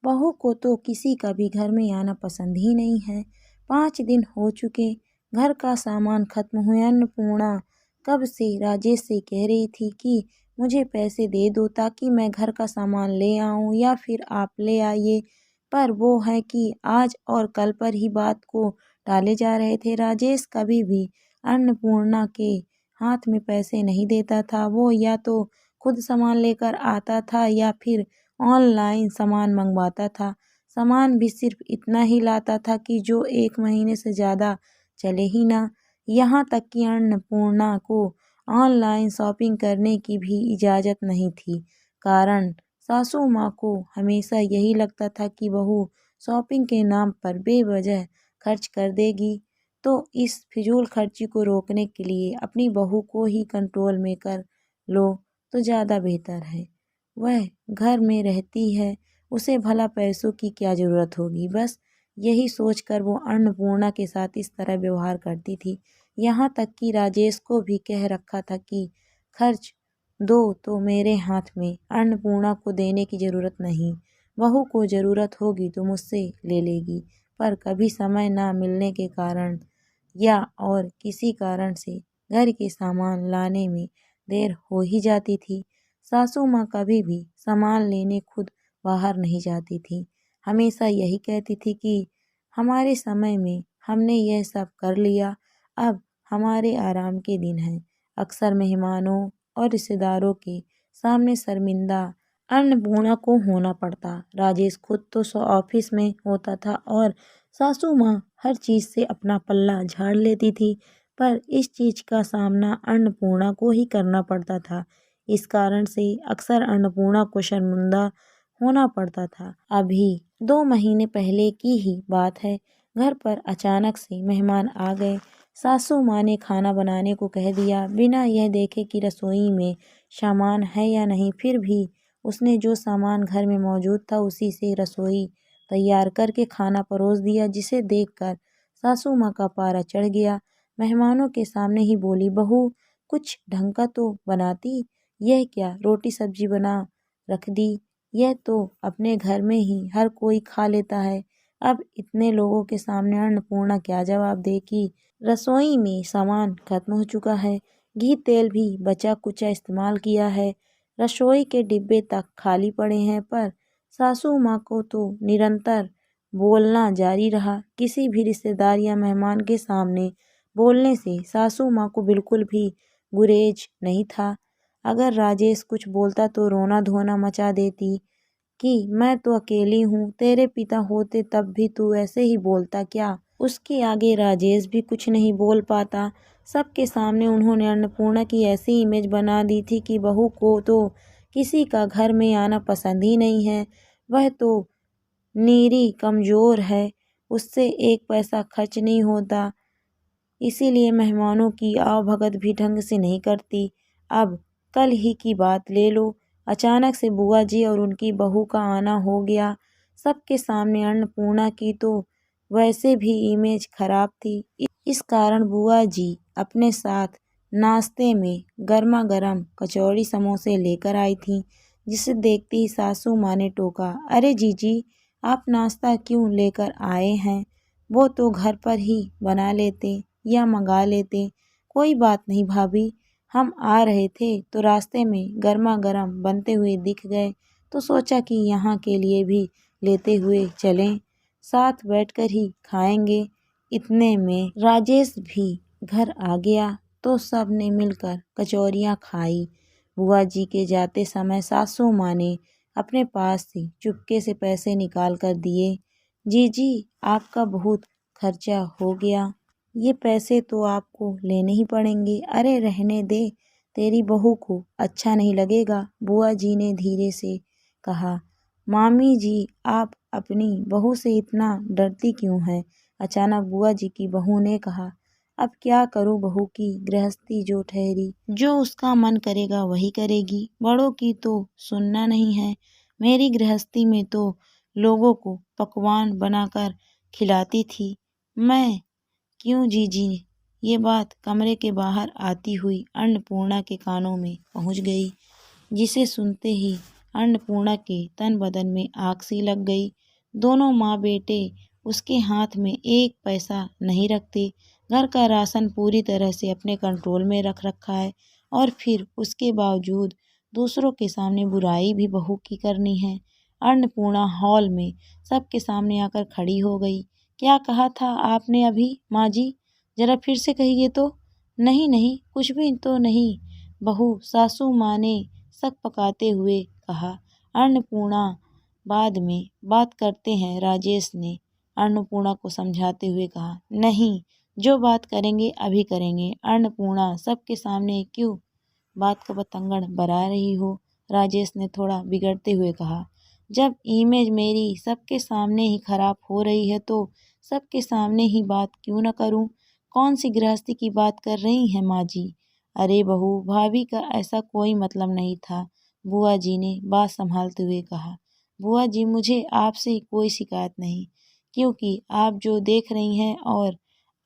बहू को तो किसी का भी घर में आना पसंद ही नहीं है। 5 दिन हो चुके, घर का सामान खत्म हुए। अन्नपूर्णा कब से राजेश से कह रही थी कि मुझे पैसे दे दो ताकि मैं घर का सामान ले आऊं या फिर आप ले आइए, पर वो है कि आज और कल पर ही बात को टाले जा रहे थे। राजेश कभी भी अन्नपूर्णा के हाथ में पैसे नहीं देता था। वो या तो खुद सामान लेकर आता था या फिर ऑनलाइन सामान मंगवाता था। सामान भी सिर्फ इतना ही लाता था कि जो 1 महीने से ज़्यादा चले ही ना। यहाँ तक कि अन्नपूर्णा को ऑनलाइन शॉपिंग करने की भी इजाज़त नहीं थी, कारण सासू माँ को हमेशा यही लगता था कि बहू शॉपिंग के नाम पर बेवजह खर्च कर देगी, तो इस फिजूल खर्ची को रोकने के लिए अपनी बहू को ही कंट्रोल में कर लो तो ज़्यादा बेहतर है। वह घर में रहती है, उसे भला पैसों की क्या ज़रूरत होगी। बस यही सोचकर वो अन्नपूर्णा के साथ इस तरह व्यवहार करती थी। यहाँ तक कि राजेश को भी कह रखा था कि खर्च दो तो मेरे हाथ में, अन्नपूर्णा को देने की ज़रूरत नहीं। बहू को ज़रूरत होगी तो मुझसे ले लेगी, पर कभी समय ना मिलने के कारण या और किसी कारण से घर के सामान लाने में देर हो ही जाती थी। सासू माँ कभी भी सामान लेने खुद बाहर नहीं जाती थी, हमेशा यही कहती थी कि हमारे समय में हमने यह सब कर लिया, अब हमारे आराम के दिन हैं। अक्सर मेहमानों और रिश्तेदारों के सामने शर्मिंदा अन्नपूर्णा को होना पड़ता। राजेश खुद तो ऑफिस में होता था और सासू माँ हर चीज़ से अपना पल्ला झाड़ लेती थी, पर इस चीज़ का सामना अन्नपूर्णा को ही करना पड़ता था। इस कारण से अक्सर अन्नपूर्णा को शर्मिंदा होना पड़ता था। अभी 2 महीने पहले की ही बात है, घर पर अचानक से मेहमान आ गए। सासू माँ ने खाना बनाने को कह दिया, बिना यह देखे कि रसोई में सामान है या नहीं। फिर भी उसने जो सामान घर में मौजूद था उसी से रसोई तैयार करके खाना परोस दिया, जिसे देखकर सासू माँ का पारा चढ़ गया। मेहमानों के सामने ही बोली, बहू कुछ ढंग का तो बनाती, यह क्या रोटी सब्जी बना रख दी, यह तो अपने घर में ही हर कोई खा लेता है। अब इतने लोगों के सामने अन्नपूर्णा क्या जवाब दे कि रसोई में सामान खत्म हो चुका है, घी तेल भी बचा कुचा इस्तेमाल किया है, रसोई के डिब्बे तक खाली पड़े हैं। पर सासू माँ को तो निरंतर बोलना जारी रहा। किसी भी रिश्तेदार या मेहमान के सामने बोलने से सासू माँ को बिल्कुल भी गुरेज नहीं था। अगर राजेश कुछ बोलता तो रोना धोना मचा देती कि मैं तो अकेली हूँ, तेरे पिता होते तब भी तू ऐसे ही बोलता क्या। उसके आगे राजेश भी कुछ नहीं बोल पाता। सबके सामने उन्होंने अन्नपूर्णा की ऐसी इमेज बना दी थी कि बहू को तो किसी का घर में आना पसंद ही नहीं है, वह तो नीरी कमज़ोर है, उससे 1 पैसा खर्च नहीं होता, इसीलिए मेहमानों की आवभगत भी ढंग से नहीं करती। अब कल ही की बात ले लो, अचानक से बुआ जी और उनकी बहू का आना हो गया। सबके सामने अन्नपूर्णा की तो वैसे भी इमेज खराब थी, इस कारण बुआ जी अपने साथ नाश्ते में गर्मा गर्म कचौड़ी समोसे लेकर आई थीं, जिसे देखते ही सासू माँ ने टोका, अरे जीजी आप नाश्ता क्यों लेकर आए हैं, वो तो घर पर ही बना लेते या मंगा लेते। कोई बात नहीं भाभी, हम आ रहे थे तो रास्ते में गर्मा गर्म बनते हुए दिख गए तो सोचा कि यहाँ के लिए भी लेते हुए चलें, साथ बैठकर ही खाएंगे। इतने में राजेश भी घर आ गया तो सब ने मिलकर कचौरियाँ खाई। बुआ जी के जाते समय सासू माँ ने अपने पास से चुपके से पैसे निकाल कर दिए, जीजी आपका बहुत खर्चा हो गया, ये पैसे तो आपको लेने ही पड़ेंगे। अरे रहने दे, तेरी बहू को अच्छा नहीं लगेगा, बुआ जी ने धीरे से कहा। मामी जी आप अपनी बहू से इतना डरती क्यों हैं, अचानक बुआ जी की बहू ने कहा। अब क्या करूं, बहू की गृहस्थी जो ठहरी, जो उसका मन करेगा वही करेगी, बड़ों की तो सुनना नहीं है। मेरी गृहस्थी में तो लोगों को पकवान बनाकर खिलाती थी मैं, क्यों जीजी। ये बात कमरे के बाहर आती हुई अन्नपूर्णा के कानों में पहुंच गई, जिसे सुनते ही अन्नपूर्णा के तन बदन में आग सी लग गई। दोनों माँ बेटे उसके हाथ में एक पैसा नहीं रखते। घर का राशन पूरी तरह से अपने कंट्रोल में रख रखा है और फिर उसके बावजूद दूसरों के सामने बुराई भी बहू की करनी है। अन्नपूर्णा हॉल में सबके सामने आकर खड़ी हो गई। क्या कहा था आपने अभी माँ जी? जरा फिर से कहिए तो। नहीं नहीं, कुछ भी तो नहीं, बहू सासू माँ ने शक पकाते हुए कहा। अन्नपूर्णा, बाद में बात करते हैं, राजेश ने अन्नपूर्णा को समझाते हुए कहा। नहीं, जो बात करेंगे अभी करेंगे। अन्नपूर्णा, सबके सामने क्यों बात का बतंगड़ बना रही हो? राजेश ने थोड़ा बिगड़ते हुए कहा। जब इमेज मेरी सबके सामने ही खराब हो रही है तो सबके सामने ही बात क्यों न करूं? कौन सी गृहस्थी की बात कर रही हैं माँ जी? अरे बहू, भाभी का ऐसा कोई मतलब नहीं था, बुआ जी ने बात संभालते हुए कहा। बुआ जी, मुझे आपसे कोई शिकायत नहीं, क्योंकि आप जो देख रही हैं और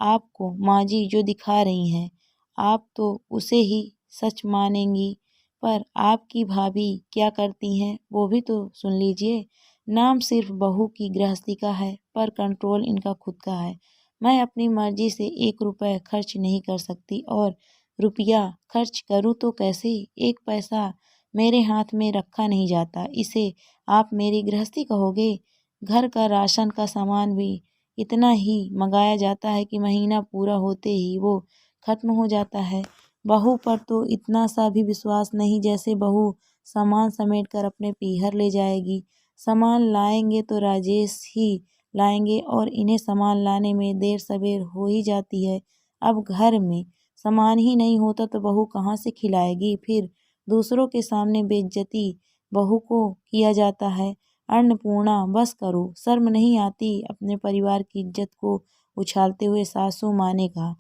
आपको माँ जी जो दिखा रही हैं, आप तो उसे ही सच मानेंगी, पर आपकी भाभी क्या करती हैं वो भी तो सुन लीजिए। नाम सिर्फ बहू की गृहस्थी का है, पर कंट्रोल इनका खुद का है। मैं अपनी मर्जी से 1 रुपए खर्च नहीं कर सकती, और रुपया खर्च करूँ तो कैसे? 1 पैसा मेरे हाथ में रखा नहीं जाता, इसे आप मेरी गृहस्थी कहोगे? घर का राशन का सामान भी इतना ही मंगाया जाता है कि महीना पूरा होते ही वो खत्म हो जाता है। बहू पर तो इतना सा भी विश्वास नहीं, जैसे बहू सामान समेट कर अपने पीहर ले जाएगी। सामान लाएंगे तो राजेश ही लाएंगे, और इन्हें सामान लाने में देर सवेर हो ही जाती है। अब घर में सामान ही नहीं होता तो बहू कहाँ से खिलाएगी? फिर दूसरों के सामने बेइज्जती बहू को किया जाता है। अन्नपूर्णा, बस करो, शर्म नहीं आती? अपने परिवार की इज्जत को उछालते हुए सासू माँ ने कहा।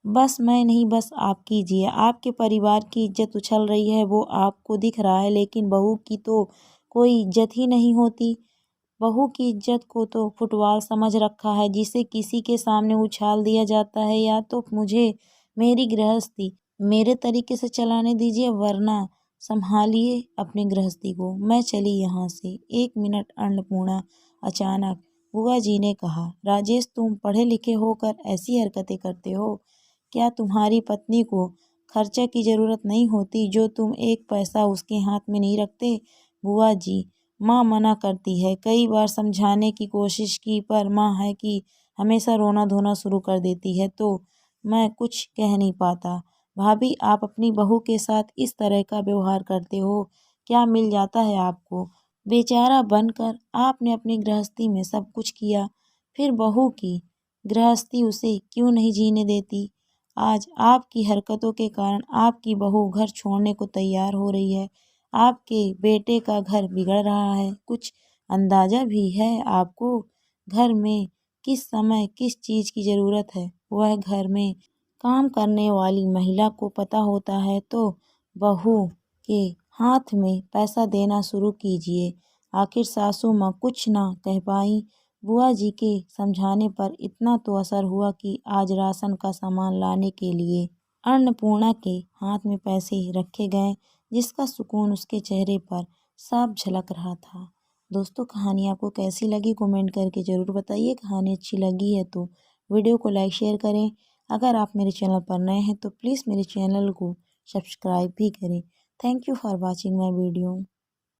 बस मैं नहीं, बस आप कीजिए। आपके परिवार की इज्जत उछल रही है वो आपको दिख रहा है, लेकिन बहू की तो कोई इज्जत ही नहीं होती। बहू की इज्जत को तो फुटबॉल समझ रखा है, जिसे किसी के सामने उछाल दिया जाता है। या तो मुझे मेरी गृहस्थी मेरे तरीके से चलाने दीजिए, वरना संभालिए अपनी गृहस्थी को। मैं चली यहाँ से। 1 मिनट, अन्नपूर्णा, अचानक बुआ जी ने कहा। राजेश, तुम पढ़े लिखे होकर ऐसी हरकतें करते हो? क्या तुम्हारी पत्नी को खर्चा की जरूरत नहीं होती, जो तुम 1 पैसा उसके हाथ में नहीं रखते? बुआ जी, माँ मना करती है, कई बार समझाने की कोशिश की, पर माँ है कि हमेशा रोना धोना शुरू कर देती है, तो मैं कुछ कह नहीं पाता। भाभी, आप अपनी बहू के साथ इस तरह का व्यवहार करते हो, क्या मिल जाता है आपको? बेचारा बनकर आपने अपनी गृहस्थी में सब कुछ किया, फिर बहू की गृहस्थी उसे क्यों नहीं जीने देती? आज आपकी हरकतों के कारण आपकी बहू घर छोड़ने को तैयार हो रही है। आपके बेटे का घर बिगड़ रहा है। कुछ अंदाजा भी है आपको घर में किस समय किस चीज़ की ज़रूरत है? वह घर में काम करने वाली महिला को पता होता है, तो बहू के हाथ में पैसा देना शुरू कीजिए। आखिर सासू माँ कुछ ना कह पाई। बुआ जी के समझाने पर इतना तो असर हुआ कि आज राशन का सामान लाने के लिए अन्नपूर्णा के हाथ में पैसे रखे गए, जिसका सुकून उसके चेहरे पर साफ झलक रहा था। दोस्तों, कहानी आपको कैसी लगी कमेंट करके ज़रूर बताइए। कहानी अच्छी लगी है तो वीडियो को लाइक शेयर करें। अगर आप मेरे चैनल पर नए हैं तो प्लीज़ मेरे चैनल को सब्सक्राइब भी करें। Thank you for watching my video.